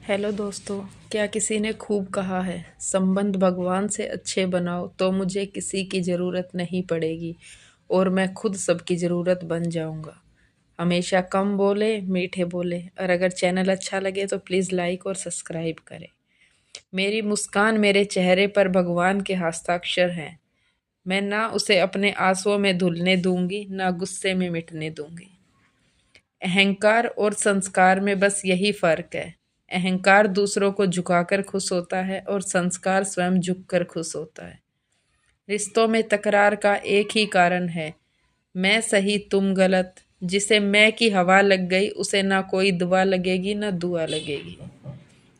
Hello दोस्तों। क्या किसी ने खूब कहा है, संबंध भगवान से अच्छे बनाओ तो मुझे किसी की ज़रूरत नहीं पड़ेगी और मैं खुद सबकी ज़रूरत बन जाऊंगा। हमेशा कम बोले, मीठे बोले, और अगर चैनल अच्छा लगे तो प्लीज़ लाइक और सब्सक्राइब करें। मेरी मुस्कान मेरे चेहरे पर भगवान के हस्ताक्षर हैं। मैं ना उसे अपने आंसुओं में धुलने दूंगी, ना गुस्से में मिटने दूंगी। अहंकार और संस्कार में बस यही फर्क है। अहंकार दूसरों को झुकाकर खुश होता है और संस्कार स्वयं झुककर खुश होता है। रिश्तों में तकरार का एक ही कारण है, मैं सही तुम गलत। जिसे मैं की हवा लग गई उसे ना कोई दुआ लगेगी ना दुआ लगेगी।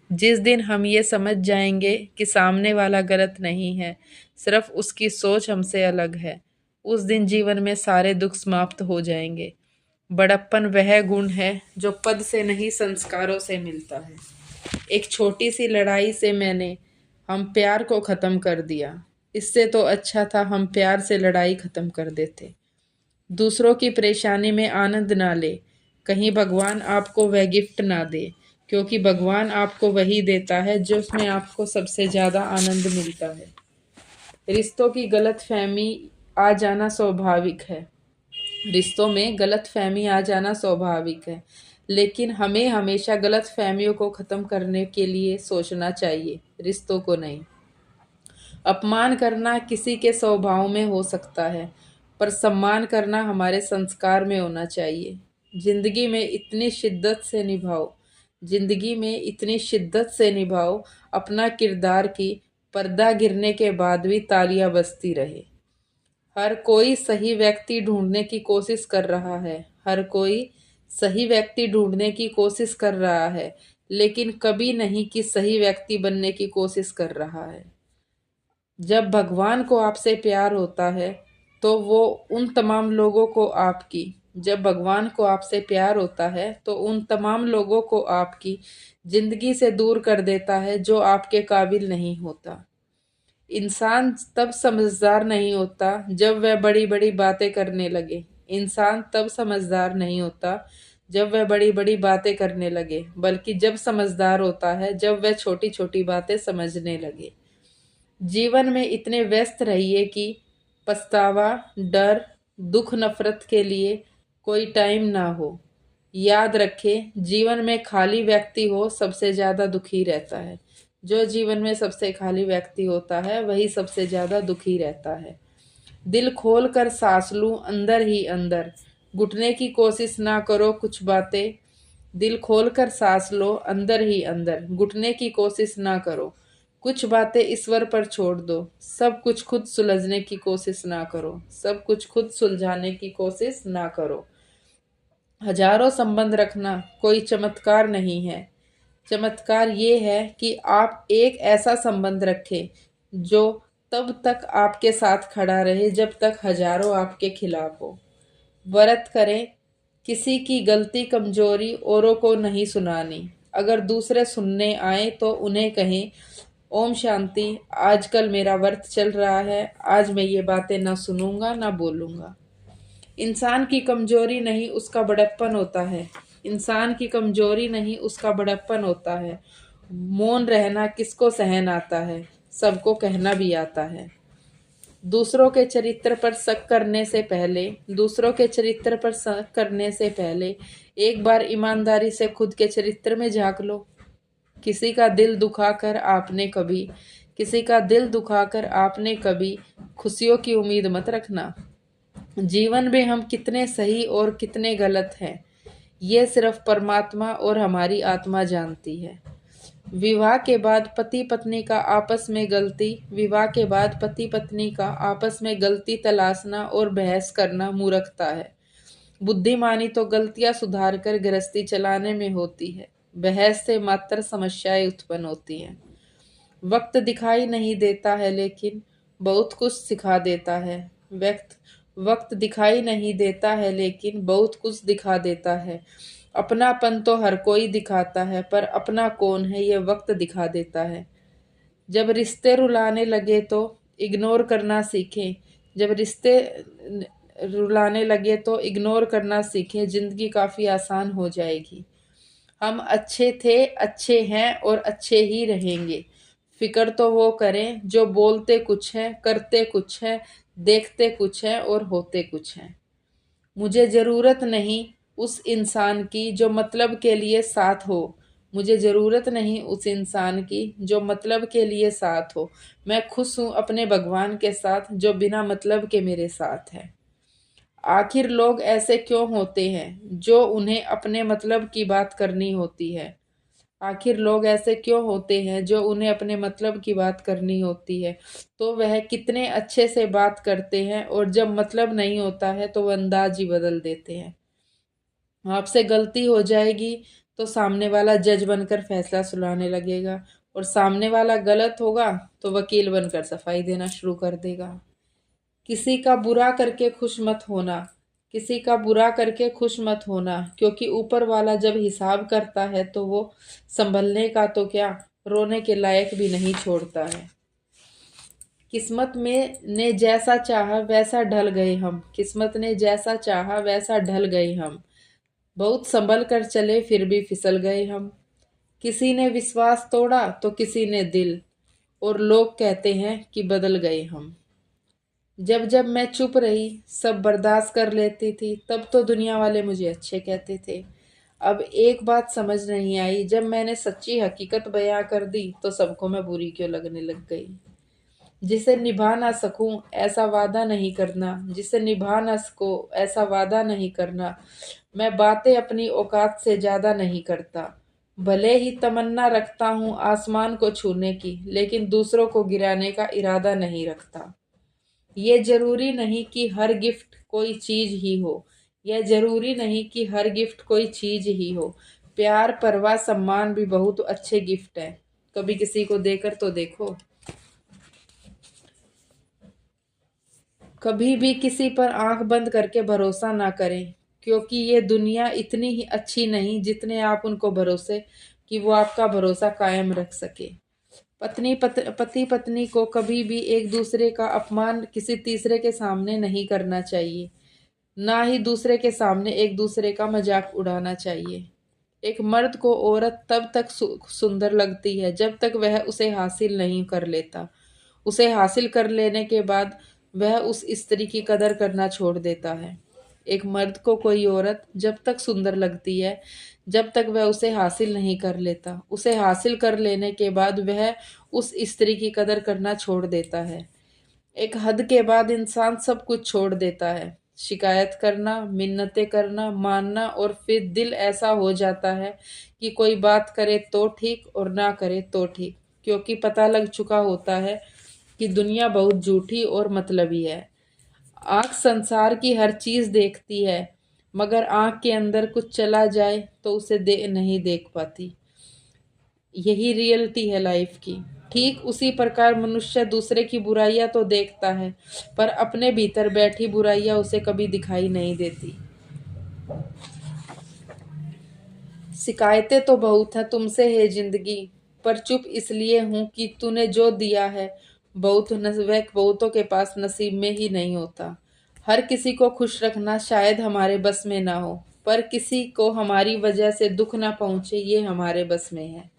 जिस दिन हम ये समझ जाएंगे कि सामने वाला गलत नहीं है, सिर्फ उसकी सोच हमसे अलग है, उस दिन जीवन में सारे दुख समाप्त हो जाएंगे। बड़प्पन वह गुण है जो पद से नहीं संस्कारों से मिलता है। एक छोटी सी लड़ाई से मैंने हम प्यार को खत्म कर दिया। इससे तो अच्छा था हम प्यार से लड़ाई खत्म कर देते। दूसरों की परेशानी में आनंद ना ले, कहीं भगवान आपको वह गिफ्ट ना दे, क्योंकि भगवान आपको वही देता है जो उसमें आपको सबसे ज्यादा आनंद मिलता है। रिश्तों की गलतफहमी आ जाना स्वाभाविक है। रिश्तों में गलतफहमी आ जाना स्वाभाविक है, लेकिन हमें हमेशा गलतफहमियों को खत्म करने के लिए सोचना चाहिए, रिश्तों को नहीं। अपमान करना किसी के स्वभाव में हो सकता है, पर सम्मान करना हमारे संस्कार में होना चाहिए। जिंदगी में इतनी शिद्दत से निभाओ, जिंदगी में इतनी शिद्दत से निभाओ अपना किरदार की पर्दा गिरने के बाद भी तालियां बजती रहे। हर कोई सही व्यक्ति ढूंढने की कोशिश कर रहा है, हर कोई सही व्यक्ति ढूंढने की कोशिश कर रहा है, लेकिन कभी नहीं कि सही व्यक्ति बनने की कोशिश कर रहा है। जब भगवान को आपसे प्यार होता है तो वो उन तमाम लोगों को आपकी जब भगवान को आपसे प्यार होता है तो उन तमाम लोगों को आपकी जिंदगी से दूर कर देता है जो आपके काबिल नहीं होता। इंसान तब समझदार नहीं होता जब वह बड़ी बड़ी बातें करने लगे। इंसान तब समझदार नहीं होता जब वह बड़ी बड़ी बातें करने लगे, बल्कि जब समझदार होता है जब वह छोटी छोटी बातें समझने लगे। जीवन में इतने व्यस्त रहिए कि पछतावा, डर, दुख, नफरत के लिए कोई टाइम ना हो। याद रखें, जीवन में खाली व्यक्ति हो सबसे ज्यादा दुखी रहता है। जो जीवन में सबसे खाली व्यक्ति होता है वही सबसे ज्यादा दुखी रहता है। दिल खोल कर सांस लूं अंदर ही अंदर, घुटने की कोशिश ना करो कुछ बातें। दिल खोल कर सांस लो अंदर ही अंदर, घुटने की कोशिश ना करो कुछ बातें, ईश्वर पर छोड़ दो। सब कुछ खुद सुलझने की कोशिश ना करो, सब कुछ खुद सुलझाने की कोशिश ना करो। हजारों संबंध रखना कोई चमत्कार नहीं है। चमत्कार ये है कि आप एक ऐसा संबंध रखें जो तब तक आपके साथ खड़ा रहे जब तक हजारों आपके खिलाफ हो। व्रत करें, किसी की गलती कमजोरी औरों को नहीं सुनानी। अगर दूसरे सुनने आए तो उन्हें कहें, ओम शांति, आजकल मेरा व्रत चल रहा है, आज मैं ये बातें ना सुनूंगा ना बोलूंगा। इंसान की कमजोरी नहीं उसका बड़प्पन होता है। इंसान की कमजोरी नहीं उसका बड़प्पन होता है। मौन रहना किसको सहन आता है, सबको कहना भी आता है। दूसरों के चरित्र पर शक करने से पहले दूसरों के चरित्र पर शक करने से पहले एक बार ईमानदारी से खुद के चरित्र में झांक लो। किसी का दिल दुखाकर आपने कभी किसी का दिल दुखाकर आपने कभी खुशियों की उम्मीद मत रखना। जीवन में हम कितने सही और कितने गलत हैं, ये सिर्फ परमात्मा और हमारी आत्मा जानती है। विवाह के बाद पति पत्नी का आपस में गलती विवाह के बाद पति पत्नी का आपस में गलती तलाशना और बहस करना मूर्खता है। बुद्धिमानी तो गलतियां सुधार कर गृहस्थी चलाने में होती है। बहस से मात्र समस्याएं उत्पन्न होती हैं। वक्त दिखाई नहीं देता है लेकिन बहुत कुछ सिखा देता है। वक्त वक्त दिखाई नहीं देता है लेकिन बहुत कुछ दिखा देता है। अपनापन तो हर कोई दिखाता है, पर अपना कौन है ये वक्त दिखा देता है। जब रिश्ते रुलाने लगे तो इग्नोर करना सीखें। जब रिश्ते रुलाने लगे तो इग्नोर करना सीखें, जिंदगी काफी आसान हो जाएगी। हम अच्छे थे, अच्छे हैं और अच्छे ही रहेंगे। फिक्र तो वो करें जो बोलते कुछ है, करते कुछ है, देखते कुछ है और होते कुछ है। मुझे जरूरत नहीं उस इंसान की जो मतलब के लिए साथ हो। मुझे जरूरत नहीं उस इंसान की जो मतलब के लिए साथ हो। मैं खुश हूँ अपने भगवान के साथ जो बिना मतलब के मेरे साथ है। आखिर लोग ऐसे क्यों होते हैं जो उन्हें अपने मतलब की बात करनी होती है। आखिर लोग ऐसे क्यों होते हैं जो उन्हें अपने मतलब की बात करनी होती है। तो वह कितने अच्छे से बात करते हैं और जब मतलब नहीं होता है तो वह अंदाज ही बदल देते हैं। आपसे गलती हो जाएगी तो सामने वाला जज बनकर फैसला सुनाने लगेगा और सामने वाला गलत होगा तो वकील बनकर सफाई देना शुरू कर देगा। किसी का बुरा करके खुश मत होना। किसी का बुरा करके खुश मत होना, क्योंकि ऊपर वाला जब हिसाब करता है तो वो संभलने का तो क्या, रोने के लायक भी नहीं छोड़ता है। किस्मत में ने जैसा चाहा वैसा ढल गए हम। किस्मत ने जैसा चाहा वैसा ढल गए हम। बहुत संभल कर चले फिर भी फिसल गए हम। किसी ने विश्वास तोड़ा तो किसी ने दिल, और लोग कहते हैं कि बदल गए हम। जब जब मैं चुप रही, सब बर्दाश्त कर लेती थी, तब तो दुनिया वाले मुझे अच्छे कहते थे। अब एक बात समझ नहीं आई, जब मैंने सच्ची हकीकत बयां कर दी तो सबको मैं बुरी क्यों लगने लग गई। जिसे निभा ना सकूं ऐसा वादा नहीं करना, जिसे निभा ना सको ऐसा वादा नहीं करना। मैं बातें अपनी औकात से ज्यादा नहीं करता। भले ही तमन्ना रखता हूँ आसमान को छूने की, लेकिन दूसरों को गिराने का इरादा नहीं रखता। ये जरूरी नहीं कि हर गिफ्ट कोई चीज ही हो। यह जरूरी नहीं कि हर गिफ्ट कोई चीज ही हो। प्यार, परवाह, सम्मान भी बहुत अच्छे गिफ्ट हैं। कभी किसी को देकर तो देखो। कभी भी किसी पर आंख बंद करके भरोसा ना करें, क्योंकि ये दुनिया इतनी ही अच्छी नहीं जितने आप उनको भरोसे कि वो आपका भरोसा कायम रख सके। पति पत्नी को कभी भी एक दूसरे का अपमान किसी तीसरे के सामने नहीं करना चाहिए। ना ही दूसरे के सामने एक दूसरे का मजाक उड़ाना चाहिए। एक मर्द को औरत तब तक सुंदर लगती है जब तक वह उसे हासिल नहीं कर लेता। उसे हासिल कर लेने के बाद वह उस स्त्री की कदर करना छोड़ देता है। एक मर्द को कोई औरत जब तक सुंदर लगती है जब तक वह उसे हासिल नहीं कर लेता। उसे हासिल कर लेने के बाद वह उस स्त्री की कदर करना छोड़ देता है। एक हद के बाद इंसान सब कुछ छोड़ देता है। शिकायत करना, मिन्नतें करना, मानना, और फिर दिल ऐसा हो जाता है कि कोई बात करे तो ठीक और ना करे तो ठीक, क्योंकि पता लग चुका होता है कि दुनिया बहुत झूठी और मतलबी है। आंख संसार की हर चीज देखती है, मगर आंख के अंदर कुछ चला जाए तो उसे नहीं देख पाती। यही रियलिटी है लाइफ की। ठीक उसी प्रकार मनुष्य दूसरे की बुराइयां तो देखता है, पर अपने भीतर बैठी बुराइयां उसे कभी दिखाई नहीं देती। शिकायतें तो बहुत हैं तुमसे है जिंदगी, पर चुप इसलिए हूं कि तूने जो दिया है वह बहुतों के पास नसीब में ही नहीं होता। हर किसी को खुश रखना शायद हमारे बस में ना हो, पर किसी को हमारी वजह से दुख ना पहुंचे ये हमारे बस में है।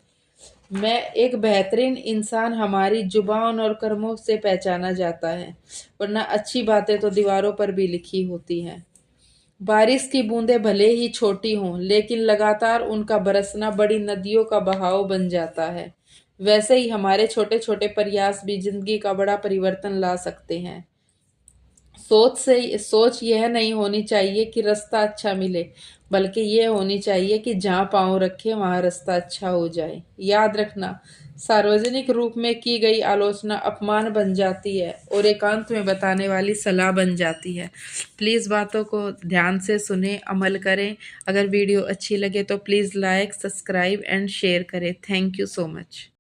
मैं एक बेहतरीन इंसान हमारी जुबान और कर्मों से पहचाना जाता है, वरना अच्छी बातें तो दीवारों पर भी लिखी होती हैं। बारिश की बूंदें भले ही छोटी हों, लेकिन लगातार उनका बरसना बड़ी नदियों का बहाव बन जाता है। वैसे ही हमारे छोटे छोटे प्रयास भी जिंदगी का बड़ा परिवर्तन ला सकते हैं। सोच यह नहीं होनी चाहिए कि रास्ता अच्छा मिले, बल्कि यह होनी चाहिए कि जहाँ पाँव रखे वहाँ रास्ता अच्छा हो जाए। याद रखना, सार्वजनिक रूप में की गई आलोचना अपमान बन जाती है और एकांत में बताने वाली सलाह बन जाती है। प्लीज़ बातों को ध्यान से सुने, अमल करें। अगर वीडियो अच्छी लगे तो please like, subscribe and share करें। Thank you so much.